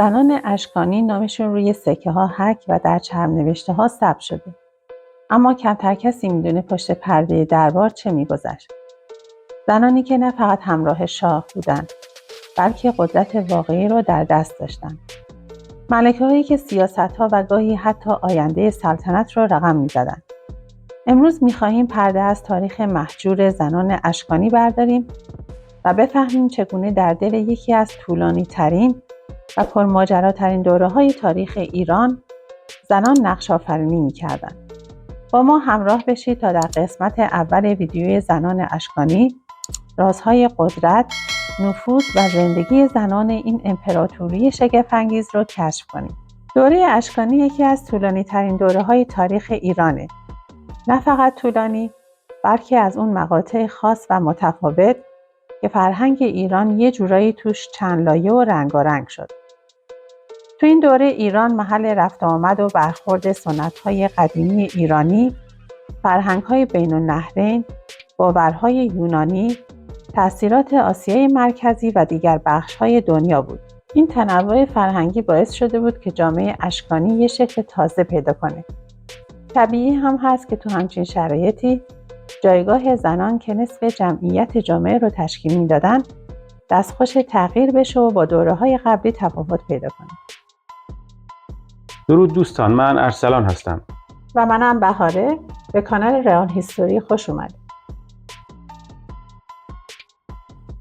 زنان اشکانی نامشون روی سکه ها حک و در چرم نوشته ها ثبت شده. اما کمتر کسی میدونه پشت پرده دربار چه میگذشت. زنانی که نه فقط همراه شاه بودند، بلکه قدرت واقعی رو در دست داشتند. ملکه‌هایی که سیاست‌ها و گاهی حتی آینده سلطنت رو رقم می‌زدند. امروز می‌خواهیم پرده از تاریخ مهجور زنان اشکانی برداریم و بفهمیم چگونه در دل یکی از طولانی‌ترین و پرماجراترین دوره‌های تاریخ ایران زنان نقش‌آفرینی می‌کردند. با ما همراه بشید تا در قسمت اول ویدیوی زنان اشکانی رازهای قدرت، نفوذ و زندگی زنان این امپراتوری شگفت‌انگیز رو کشف کنیم. دوره اشکانی یکی از طولانی‌ترین دوره‌های تاریخ ایرانه. نه فقط طولانی، بلکه از اون مقاطع خاص و متفاوت که فرهنگ ایران یه جورایی توش چند لایه و رنگارنگ شد. تو این دوره ایران محل رفت آمد و برخورد سنت‌های قدیمی ایرانی، فرهنگ‌های بین النهرین، باورهای یونانی، تأثیرات آسیای مرکزی و دیگر بخش‌های دنیا بود. این تنوع فرهنگی باعث شده بود که جامعه اشکانی یه شکل تازه پیدا کنه. طبیعی هم هست که تو همچین شرایطی جایگاه زنان که نصف جمعیت جامعه رو تشکیل میدادن دستخوش تغییر بشه و با دوره‌های قبلی تفاوت پیدا کنه. درود دوستان، من ارسلان هستم و منم بهاره. به کانال رئال هیستوری خوش اومدید.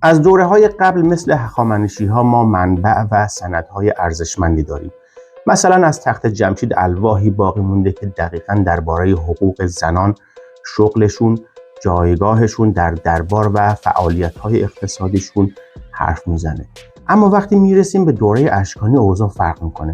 از دوره‌های قبل مثل هخامنشی‌ها ما منبع و سندهای ارزشمندی داریم. مثلا از تخت جمشید الواحی باقی مونده که دقیقاً درباره حقوق زنان، شغلشون، جایگاهشون در دربار و فعالیت‌های اقتصادیشون حرف میزنه. اما وقتی میرسیم به دوره اشکانی اوضاع فرق میکنه.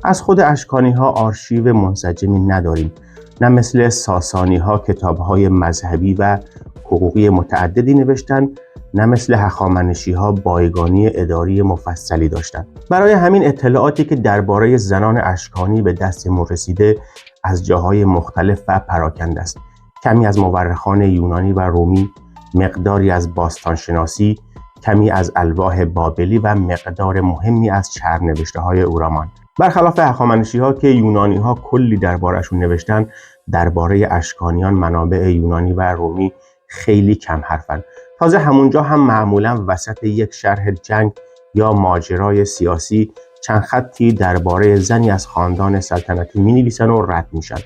از خود اشکانی‌ها آرشیو منسجمی نداریم، نه مثل ساسانی‌ها کتاب‌های مذهبی و حقوقی متعددی نوشتن، نه مثل هخامنشی‌ها بایگانی اداری مفصلی داشتند. برای همین اطلاعاتی که درباره زنان اشکانی به دست ما رسیده از جاهای مختلف و پراکنده است. کمی از مورخان یونانی و رومی، مقداری از باستانشناسی، کمی از الواح بابلی و مقدار مهمی از چرم‌نوشته‌های اورامان. برخلاف هخامنشی‌ها که یونانی‌ها کلی درباره‌شون نوشتن، درباره اشکانیان منابع یونانی و رومی خیلی کم حرفن. تازه همونجا هم معمولاً وسط یک شرح جنگ یا ماجرای سیاسی چند خطی درباره زنی از خاندان سلطنتی می‌نویسن و رد میشن.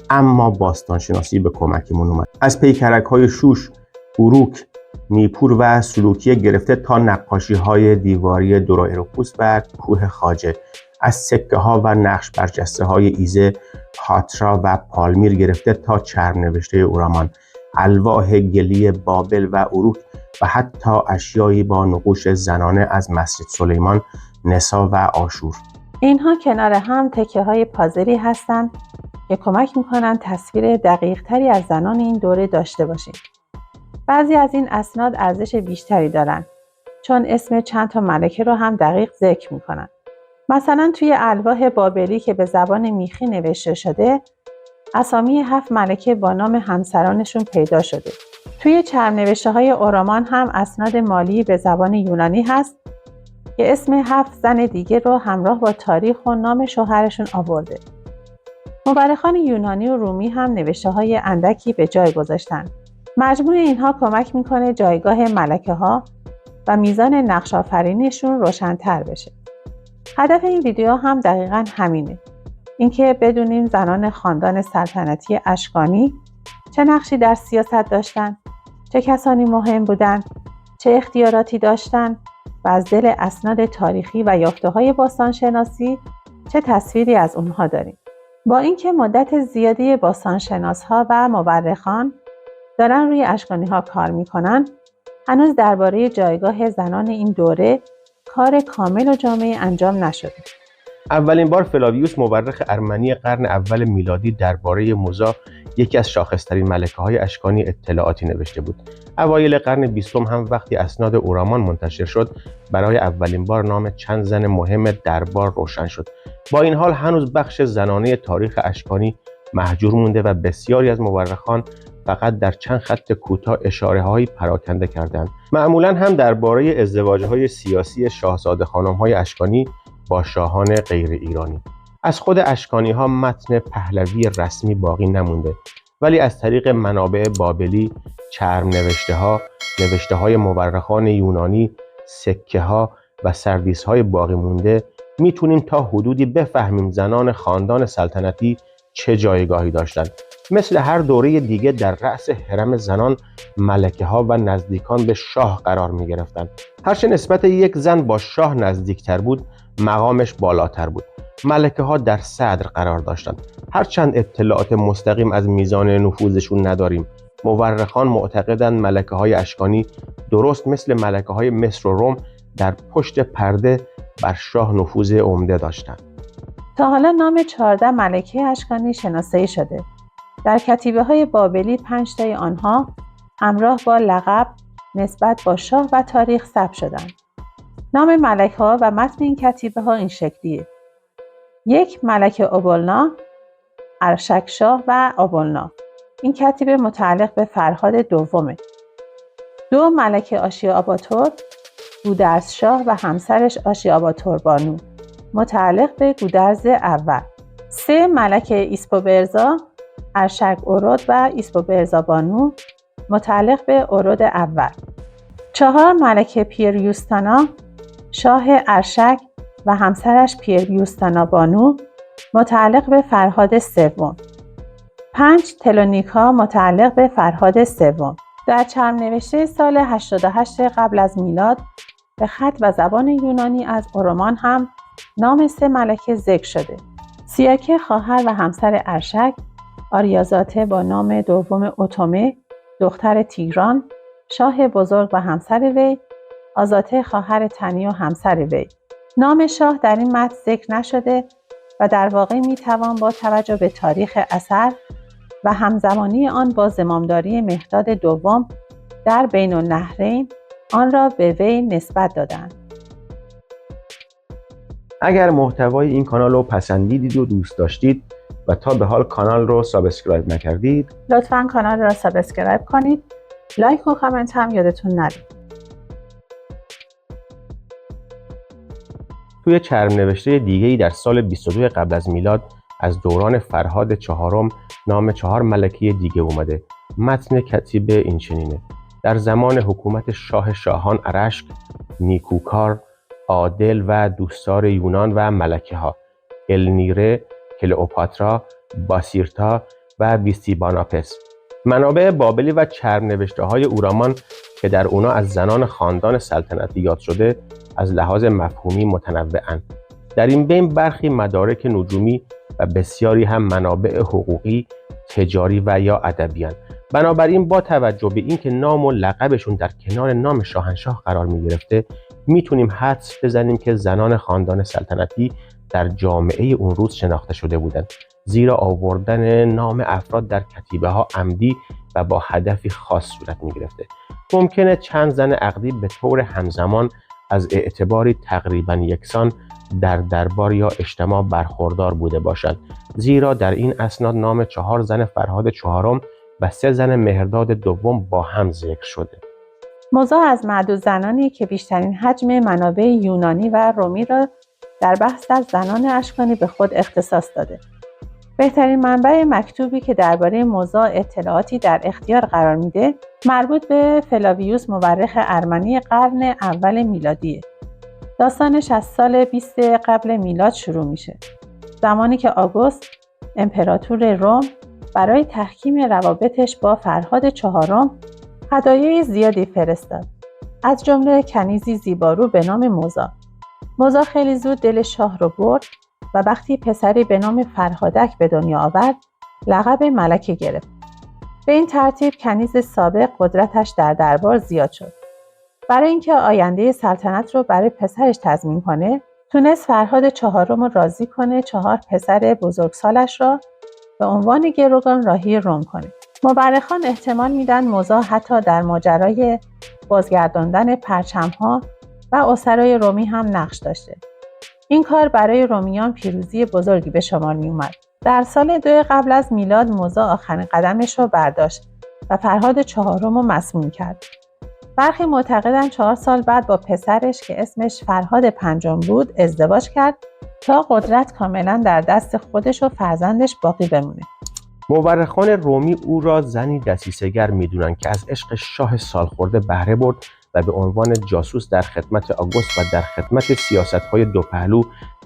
اما باستانشناسی به کمکمون اومد. از پیکرک‌های شوش، اروک، نیپور و سلوکیه گرفته تا نقاشی‌های دیواری دورااروپوس و کوه خواجه، از سکه‌ها و نقش برجسته‌های ایزه، هاترا و پالمیر گرفته تا چرم‌نوشته اورامان، الواح گلی بابل و اروک و حتی اشیایی با نقوش زنانه از مسجد سلیمان، نسا و آشور. اینها کنار هم تکه‌های پازلی هستند که کمک می‌کنند تصویر دقیق‌تری از زنان این دوره داشته باشیم. بعضی از این اسناد ارزش بیشتری دارن چون اسم چند تا ملکه رو هم دقیق ذکر می‌کنن. مثلا توی الواح بابلی که به زبان میخی نوشته شده، اسامی 7 ملکه با نام همسرانشون پیدا شده. توی چرم‌نوشته‌های اورامان هم اسناد مالی به زبان یونانی هست که اسم 7 زن دیگه رو همراه با تاریخ و نام شوهرشون آورده. مورخان یونانی و رومی هم نوشته‌های اندکی به جای گذاشتن. مجموع اینها کمک میکنه جایگاه ملکه‌ها و میزان نقش‌آفرینیشون روشن‌تر بشه. هدف این ویدیو هم دقیقاً همینه. اینکه بدونیم زنان خاندان سلطنتی اشکانی چه نقشی در سیاست داشتن، چه کسانی مهم بودن، چه اختیاراتی داشتن و از دل اسناد تاریخی و یافته‌های باستانشناسی چه تصویری از اونها داریم. با اینکه مدت زیادی باستانشناس‌ها و مورخان دارن روی اشکانی‌ها کار میکنن، هنوز درباره جایگاه زنان این دوره کار کامل و جامع انجام نشده. اولین بار فلاویوس مورخ ارمنی قرن اول میلادی درباره موزا، یکی از شاخص‌ترین ملکه‌های اشکانی، اطلاعاتی نوشته بود. اوایل قرن 20 هم وقتی اسناد اورامان منتشر شد، برای اولین بار نام چند زن مهم دربار روشن شد. با این حال هنوز بخش زنانه تاریخ اشکانی محجور مونده و بسیاری از مورخان فقط در چند خط کوتاه اشاره‌هایی پراکنده کردند. معمولاً هم درباره ازدواج‌های سیاسی شاهزاده خانم‌های اشکانی با شاهان غیر ایرانی. از خود اشکانی‌ها متن پهلوی رسمی باقی نمونده، ولی از طریق منابع بابلی، چرم نوشته‌های مورخان یونانی، سکه‌ها و سردیس‌های باقی مونده میتونیم تا حدودی بفهمیم زنان خاندان سلطنتی چه جایگاهی داشتند. مثل هر دوره دیگه در رأس حرم زنان ملکه‌ها و نزدیکان به شاه قرار می‌گرفتند. هرچه نسبت یک زن با شاه نزدیکتر بود، مقامش بالاتر بود. ملکه‌ها در صدر قرار داشتند. هرچند اطلاعات مستقیم از میزان نفوذشون نداریم، مورخان معتقدند ملکه‌های اشکانی درست مثل ملکه‌های مصر و روم در پشت پرده بر شاه نفوذ عمده داشتند. تا حالا نام 14 ملکه اشکانی شناسایی شده. در کتیبه‌های بابلی 5 تای آنها همراه با لقب، نسبت با شاه و تاریخ ثبت شدند. نام ملکه‌ها و متن این کتیبه‌ها این شکلیه: 1 ملکه اوبولنا، ارشکشاه و اوبولنا. این کتیبه متعلق به فرهاد دومه. 2 ملکه آشیاباتور، گودرزشاه و همسرش آشیاباتور بانو، متعلق به گودرز اول. 3 ملکه ایسپوبرزا، ارشک اورود و ایسپوبرزا بانو، متعلق به اورود اول. 4 ملکه پیریوستانا، شاه ارشک و همسرش پیریوستانا بانو، متعلق به فرهاد سوم. 5 تلونیکا، متعلق به فرهاد سوم. در چرم نوشته سال 88 قبل از میلاد به خط و زبان یونانی از اورومان هم نام 3 ملکه ذکر شده: سیاکه خواهر و همسر ارشک، آریازاته با نام دوم اوتومه دختر تیگران، شاه بزرگ و همسر وی، آزاته خواهر تنی و همسر وی. نام شاه در این متن ذکر نشده و در واقع میتوان با توجه به تاریخ اثر و همزمانی آن با زمامداری مهرداد دوم در بین النهرین آن را به وی نسبت دادند. اگر محتوای این کانال رو پسندیدید و دوست داشتید و تا به حال کانال رو سابسکرایب نکردید، لطفاً کانال را سابسکرایب کنید. لایک و کامنت هم یادتون نره. توی چرم نوشته دیگه‌ای در سال 22 قبل از میلاد از دوران فرهاد چهارم نام 4 ملکه دیگه اومده. متن کتیبه این چنینه: در زمان حکومت شاهان ارشک، نیکوکار، عادل و دوستدار یونان و ملکه ها، النیره، کلئوپاترا، باسیرتا و بیستیباناپس. منابع بابلی و چرم نوشته های اورامان که در اونا از زنان خاندان سلطنتی یاد شده از لحاظ مفهومی متنوعند. در این بین برخی مدارک نجومی و بسیاری هم منابع حقوقی، تجاری و یا ادبی هستند. بنابراین با توجه به اینکه نام و لقبشون در کنار نام شاهنشاه قرار می گرفته، میتونیم حدس بزنیم که زنان خاندان سلطنتی در جامعه اون روز شناخته شده بودند، زیرا آوردن نام افراد در کتیبه ها عمدی و با هدفی خاص صورت می گرفته. ممکنه چند زن عقدی به طور همزمان از اعتباری تقریبا یکسان در دربار یا اجتماع برخوردار بوده باشند، زیرا در این اسناد نام 4 زن فرهاد چهارم و 3 زن مهرداد دوم با هم ذکر شده. موضوع از معدود زنانی که بیشترین حجم منابع یونانی و رومی را در بحث از زنان اشکانی به خود اختصاص داده. بهترین منبع مکتوبی که درباره موضوع اطلاعاتی در اختیار قرار میده، مربوط به فلاویوس مورخ ارمنی قرن اول میلادیه. داستانش از سال 20 قبل میلاد شروع میشه، زمانی که آگوست امپراتور روم برای تحکیم روابطش با فرهاد چهارم هدایای زیادی فرستاد، از جمله کنیزی زیبارو به نام موزا. موزا خیلی زود دل شاه رو برد و وقتی پسری به نام فرهادک به دنیا آورد، لقب ملکه گرفت. به این ترتیب کنیز سابق قدرتش در دربار زیاد شد. برای اینکه آینده سلطنت رو برای پسرش تضمین کنه، تونست فرهاد چهارم رو راضی کنه 4 پسر بزرگسالش را به عنوان گروگان راهی روم کنه. مورخان احتمال میدن موزا حتی در ماجرای بازگرداندن پرچم‌ها و اسرای رومی هم نقش داشته. این کار برای رومیان پیروزی بزرگی به شمار می اومد. در سال 2 قبل از میلاد موزا آخرین قدمش رو برداشت و فرهاد چهارم رو مسموم کرد. برخی معتقدند 4 سال بعد با پسرش که اسمش فرهاد پنجم بود ازدواج کرد تا قدرت کاملا در دست خودش و فرزندش باقی بمونه. مورخان رومی او را زنی دسیسه‌گر می‌دونند که از عشق شاه سالخورده بهره برد و به عنوان جاسوس در خدمت آگوست و در خدمت سیاست‌های دوپهلو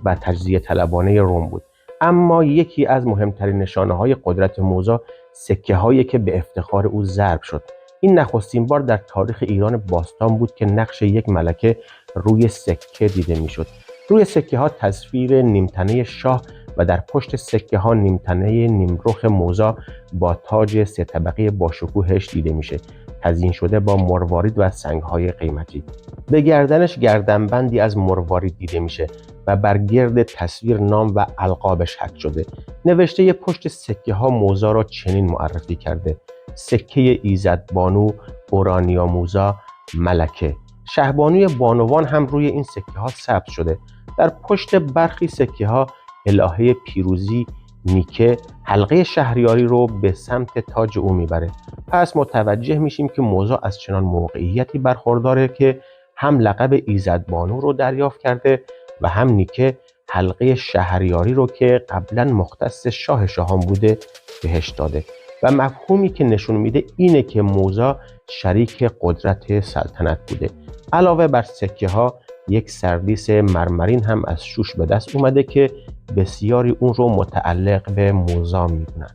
و تجزیه طلبانه روم بود. اما یکی از مهمترین نشانه‌های قدرت موزا سکه‌هایی که به افتخار او ضرب شد. این نخستین بار در تاریخ ایران باستان بود که نقش یک ملکه روی سکه دیده می‌شد. روی سکه‌ها تصویر نیمتنه شاه و در پشت سکه ها نیمتنه نیمرخ موزا با تاج 3 طبقه با شکوهش دیده میشه، تزیین شده با مروارید و سنگ های قیمتی. به گردنش گردنبندی از مروارید دیده میشه و بر گرد تصویر نام و القابش حک شده. نوشته پشت سکه ها موزا را چنین معرفی کرده: سکه ایزدبانو اورانیا موزا ملکه. شهبانوی بانوان هم روی این سکه ها ثبت شده. در پشت برخی سکه ها الهه پیروزی نیکه حلقه شهریاری رو به سمت تاج او میبره. پس متوجه میشیم که موزا از چنان موقعیتی برخورداره که هم لقب ایزدبانو رو دریافت کرده و هم نیکه حلقه شهریاری رو که قبلا مختص شاه شاهان بوده بهش داده و مفهومی که نشون میده اینه که موزا شریک قدرت سلطنت بوده. علاوه بر سکه ها یک سردیس مرمرین هم از شوش به دست اومده که بسیاری اون رو متعلق به موزا میدونن.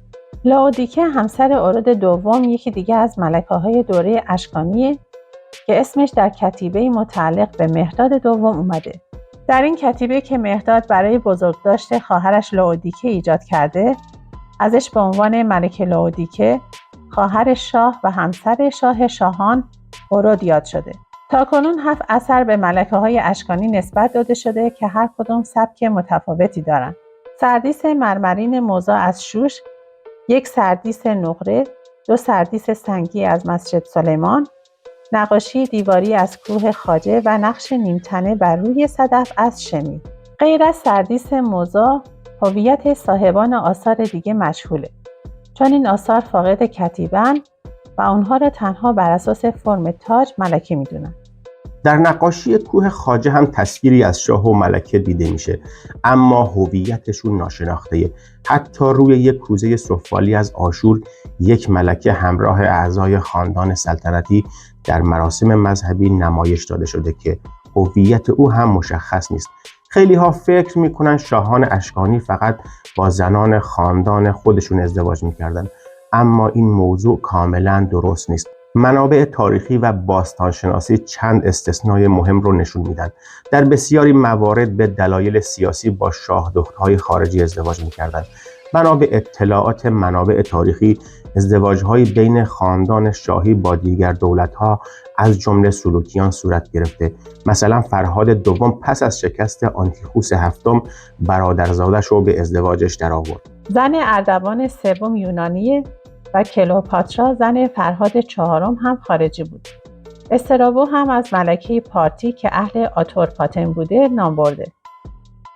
لاودیکه همسر اورود دوم یکی دیگه از ملکه‌های دوره اشکانیه که اسمش در کتیبه متعلق به مهرداد دوم اومده. در این کتیبه که مهرداد برای بزرگداشت خواهرش لاودیکه ایجاد کرده، ازش به عنوان ملکه لاودیکه، خواهر شاه و همسر شاه شاهان اورود یاد شده. تاکنون 7 اثر به ملکه‌های اشکانی نسبت داده شده که هر کدوم سبک متفاوتی دارن. سردیس مرمرین موزا از شوش، 1 سردیس نقره، 2 سردیس سنگی از مسجد سلیمان، نقاشی دیواری از کوه خواجه و نقش نیمتنه بر روی صدف از شمی. غیر از سردیس موزا، هویت صاحبان آثار دیگه مجهوله، چون این آثار فاقد کتیبه‌اند و اونها را تنها بر اساس فرم تاج ملکه میدونن. در نقاشی کوه خواجه هم تصویری از شاه و ملکه دیده میشه، اما هویتشون ناشناخته‌ایه. حتی روی یک کوزه سفالی از آشور یک ملکه همراه اعضای خاندان سلطنتی در مراسم مذهبی نمایش داده شده که هویت او هم مشخص نیست. خیلی ها فکر میکنن شاهان اشکانی فقط با زنان خاندان خودشون ازدواج میکردن، اما این موضوع کاملا درست نیست. منابع تاریخی و باستانشناسی چند استثنای مهم رو نشون میدن. در بسیاری موارد به دلایل سیاسی با شاه دخترهای خارجی ازدواج میکردن. بنا به اطلاعات منابع تاریخی، ازدواج‌های بین خاندان شاهی با دیگر دولت‌ها از جمله سلوکیان صورت گرفته. مثلا فرهاد دوم پس از شکست آنتیخوس هفتم برادرزادش رو به ازدواجش درآورد. زن اردوان سوم یونانیه و کلئوپاترا زن فرهاد چهارم هم خارجی بود. استرابو هم از ملکه پارتی که اهل آتورپاتن بوده نام برده.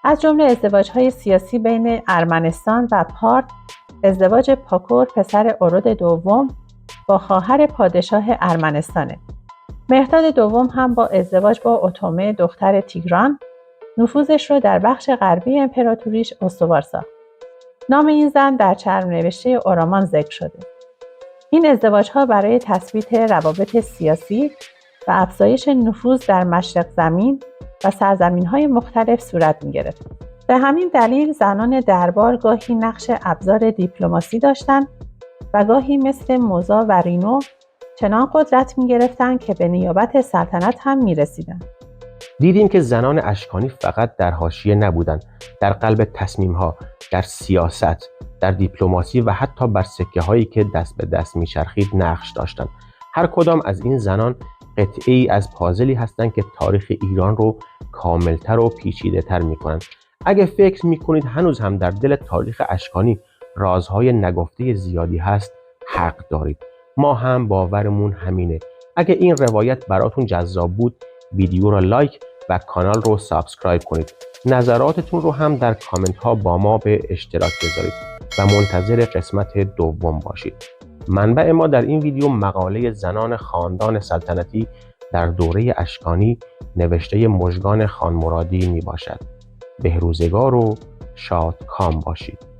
از جمله ازدواج‌های سیاسی بین ارمنستان و پارت، ازدواج پاکور پسر اورود دوم با خواهر پادشاه ارمنستانه. مهرداد دوم هم با ازدواج با اوتومه دختر تیگران نفوذش رو در بخش غربی امپراتوریش استوار ساخت. نام این زن در چرم نوشته اورامان ذکر شده. این ازدواج‌ها برای تثبیت روابط سیاسی و افزایش نفوذ در مشرق زمین و سرزمین‌های مختلف صورت می‌گرفت. به همین دلیل زنان دربار گاهی نقش ابزار دیپلماسی داشتند و گاهی مثل موزا و رینو چنان قدرت می‌گرفتند که به نیابت سلطنت هم می‌رسیدند. دیدیم که زنان اشکانی فقط در حاشیه نبودند، در قلب تصمیم‌ها، در سیاست، در دیپلماسی و حتی بر سکه‌هایی که دست به دست می‌چرخید نقش داشتند. هر کدام از این زنان قطعه‌ای از پازلی هستند که تاریخ ایران رو کاملتر و پیچیده‌تر می‌کنند. اگه فکر می‌کنید هنوز هم در دل تاریخ اشکانی رازهای نگفته زیادی هست، حق دارید. ما هم باورمون همینه. اگه این روایت براتون جذاب بود، ویدیو رو لایک و کانال رو سابسکرایب کنید. نظراتتون رو هم در کامنت ها با ما به اشتراک بذارید و منتظر قسمت دوم باشید. منبع ما در این ویدیو مقاله زنان خاندان سلطنتی در دوره اشکانی نوشته مژگان خان مرادی می باشد. بهروزگار و شادکام باشید.